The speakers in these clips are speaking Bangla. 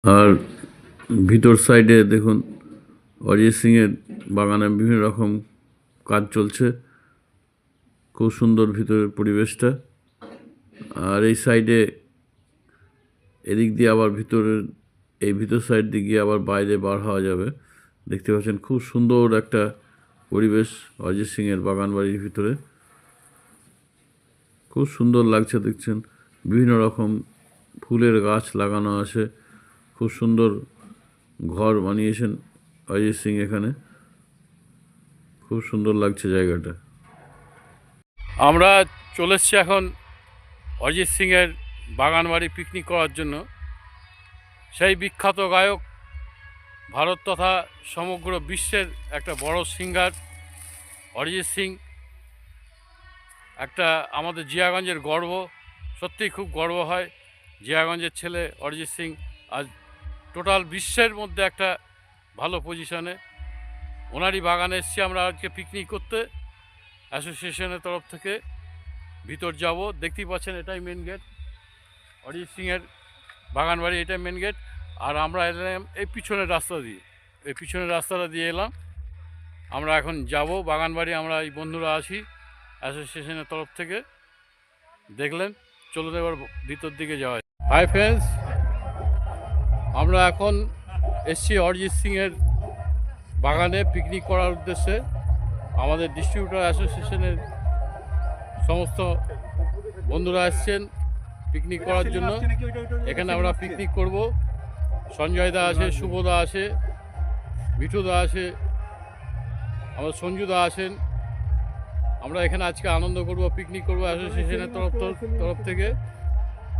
আর ভিতর সাইডে দেখুন অরিজিৎ সিংয়ের বাগানে বিভিন্ন রকম কাজ চলছে। খুব সুন্দর ভিতরের পরিবেশটা। আর এই সাইডে এদিক দিয়ে আবার ভিতর সাইড দিয়ে গিয়ে আবার বাইরে বার হওয়া যাবে। দেখতে পাচ্ছেন খুব সুন্দর একটা পরিবেশ অরিজিৎ সিংয়ের বাগান বাড়ির ভিতরে। খুব সুন্দর লাগছে দেখছেন, বিভিন্ন রকম ফুলের গাছ লাগানো আছে। খুব সুন্দর ঘর বানিয়েছেন অরিজিৎ সিং এখানে। খুব সুন্দর লাগছে জায়গাটা। আমরা চলে এসেছি এখন অরিজিৎ সিংয়ের বাগান বাড়ি পিকনিক করার জন্য। সেই বিখ্যাত গায়ক, ভারত তথা সমগ্র বিশ্বের একটা বড় সিঙ্গার অরিজিৎ সিং একটা আমাদের জিয়াগঞ্জের গর্ব। সত্যিই খুব গর্ব হয় জিয়াগঞ্জের ছেলে অরিজিৎ সিং আজ টোটাল বিশ্বের মধ্যে একটা ভালো পজিশনে। ওনারই বাগানে এসেছি আমরা আজকে পিকনিক করতে। অ্যাসোসিয়েশনের তরফ থেকে ভিতর যাব, দেখতেই পাচ্ছেন এটাই মেন গেট, অরিজিৎ সিংয়ের বাগান বাড়ি এটাই মেন গেট। আর আমরা এলাম এই পিছনের রাস্তাটা দিয়ে এলাম। আমরা এখন যাব বাগান বাড়ি। আমরা এই বন্ধুরা আছি অ্যাসোসিয়েশনের তরফ থেকে। দেখলেন, চলুন এবার ভিতর দিকে যাওয়া। হাই ফ্রেন্ডস, আমরা এখন এসছি অরিজিৎ সিংয়ের বাগানে পিকনিক করার উদ্দেশ্যে। আমাদের ডিস্ট্রিবিউটর অ্যাসোসিয়েশনের সমস্ত বন্ধুরা আসছেন পিকনিক করার জন্য। এখানে আমরা পিকনিক করব। সঞ্জয় দা আছে, শুভদা আছে, মিঠুদা আছে, আমাদের সঞ্জুদা আছেন। আমরা এখানে আজকে আনন্দ করব, পিকনিক করব অ্যাসোসিয়েশনের তরফ থেকে।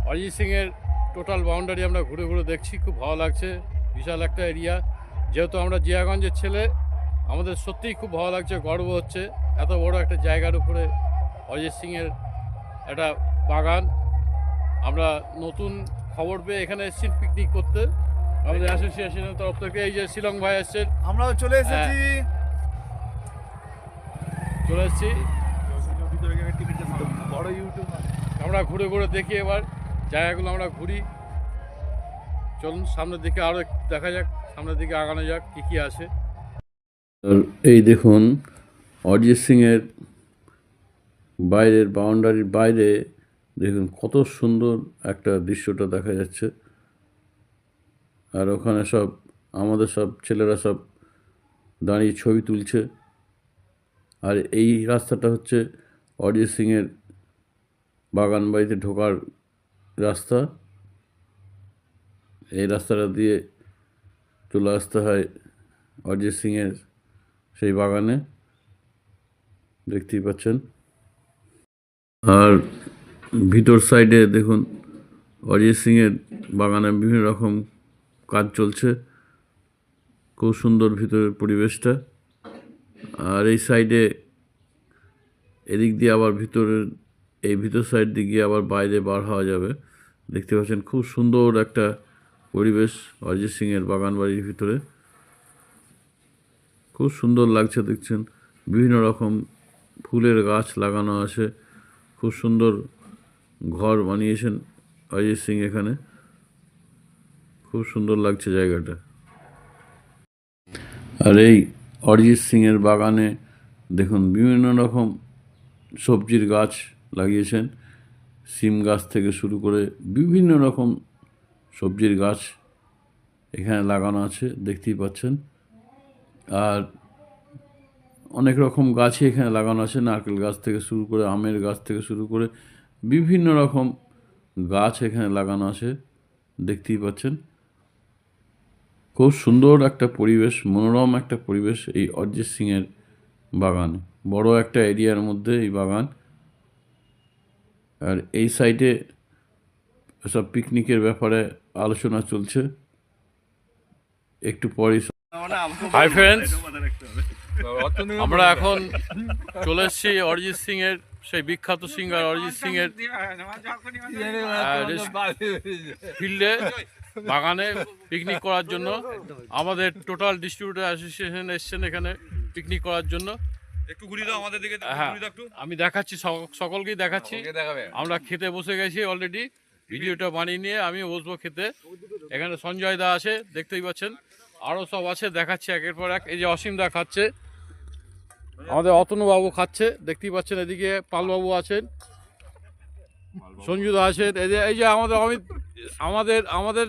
অরিজিৎ সিংয়ের টোটাল বাউন্ডারি আমরা ঘুরে ঘুরে দেখছি, খুব ভালো লাগছে। বিশাল একটা এরিয়া। যেহেতু আমরা জিয়াগঞ্জের ছেলে, আমাদের সত্যিই খুব ভালো লাগছে, গর্ব হচ্ছে এত বড় একটা জায়গার উপরে অরিজিৎ সিংয়ের একটা বাগান। আমরা নতুন খবর পেয়ে এখানে এসেছি পিকনিক করতে আমাদের অ্যাসোসিয়েশনের তরফ থেকে। এই যে শিলং ভাই এসছেন, আমরাও চলে এসেছি। বড় ইউটিউব আমরা ঘুরে ঘুরে দেখি এবার জায়গাগুলো, আমরা ঘুরি। চলুন সামনের দিকে আরও দেখা যাক, সামনের দিকে আগানো যাক কী কী আছে। এই দেখুন অরিজিৎ সিংয়ের বাইরের বাউন্ডারির বাইরে দেখুন কত সুন্দর একটা দৃশ্যটা দেখা যাচ্ছে। আর ওখানে আমাদের সব ছেলেরা সব দাঁড়িয়ে ছবি তুলছে। আর এই রাস্তাটা হচ্ছে অরিজিৎ সিংয়ের বাগান বাড়িতে ঢোকার রাস্তা। এই রাস্তাটা দিয়ে চলে আসতে হয় অরিজিৎ সিংয়ের সেই বাগানে, দেখতেই পাচ্ছেন। আর ভিতর সাইডে দেখুন অরিজিৎ সিংয়ের বাগানে বিভিন্ন রকম কাজ চলছে। খুব সুন্দর ভিতরের পরিবেশটা। আর এই সাইডে এদিক দিয়ে আবার ভিতর সাইড দিয়ে গিয়ে আবার বাইরে বার হওয়া যাবে। দেখতে পাচ্ছেন খুব সুন্দর একটা পরিবেশ অরিজিৎ সিংয়ের বাগান বাড়ির ভিতরে। খুব সুন্দর লাগছে দেখছেন, বিভিন্ন রকম ফুলের গাছ লাগানো আছে। খুব সুন্দর ঘর বানিয়েছেন অরিজিৎ সিং এখানে। খুব সুন্দর লাগছে জায়গাটা। আর এই অরিজিৎ সিংয়ের বাগানে দেখুন বিভিন্ন রকম সবজির গাছ লাগিয়েছেন। সিম গাছ থেকে শুরু করে বিভিন্ন রকম সবজির গাছ এখানে লাগানো আছে, দেখতেই পাচ্ছেন। আর অনেক রকম গাছই এখানে লাগানো আছে, নারকেল গাছ থেকে শুরু করে, আমের গাছ থেকে শুরু করে বিভিন্ন রকম গাছ এখানে লাগানো আছে, দেখতেই পাচ্ছেন। খুব সুন্দর একটা পরিবেশ, মনোরম একটা পরিবেশ এই অরিজিৎ সিংয়ের বাগানে। বড় একটা এরিয়ার মধ্যে এই বাগান। আর এই সাইডে সব পিকনিকের ব্যাপারে আলোচনা চলছে একটু পরেই। হাই ফ্রেন্ডস, আমরা এখন চলে এসেছি অরিজিৎ সিংয়ের সেই বিখ্যাত সিঙ্গার অরিজিৎ সিংয়ের ফিল্ডে, বাগানে পিকনিক করার জন্য। আমাদের টোটাল ডিস্ট্রিবিউটর অ্যাসোসিয়েশন এসছেন এখানে পিকনিক করার জন্য। একটু ঘুরিয়ে দাও আমাদের দিকে। হ্যাঁ, আমি দেখাচ্ছি, সকলকেই দেখাচ্ছি। আমরা খেতে বসে গেছি অলরেডি। ভিডিওটা বানিয়ে নিয়ে আমি বসবো খেতে। এখানে সঞ্জয় দা আছে, দেখতেই পাচ্ছেন, আরও সব আছে, দেখাচ্ছে একের পর এক। এই যে অসীম দা খাচ্ছে, আমাদের অতনুবাবু খাচ্ছে, দেখতেই পাচ্ছেন। এদিকে পালবাবু আছেন, সঞ্জুদা আছেন, এই যে আমাদের অমিত, আমাদের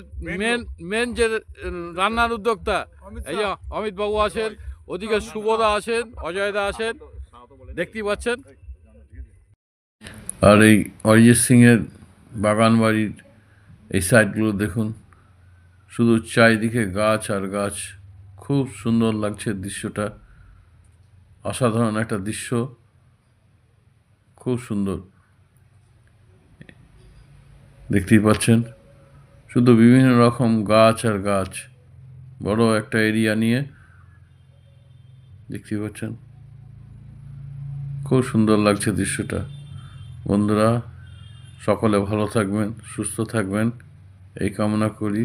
মেন যে রান্নার উদ্যোক্তা, এই যে অমিত বাবু আছেন, ওদিকে শুভদা আছেন, অজয়দা আছেন, দেখতেই পাচ্ছেন। আর এই অরিজিৎ সিংয়ের বাগান বাড়ির এই সাইডগুলো দেখুন, শুধু চারিদিকে গাছ আর গাছ, খুব সুন্দর লাগছে দৃশ্যটা, অসাধারণ একটা দৃশ্য, খুব সুন্দর, দেখতেই পাচ্ছেন। শুধু বিভিন্ন রকম গাছ আর গাছ, বড় একটা এরিয়া নিয়ে, দেখতেই পাচ্ছেন, খুব সুন্দর লাগছে দৃশ্যটা। বন্ধুরা সকলে ভালো থাকবেন, সুস্থ থাকবেন, এই কামনা করি।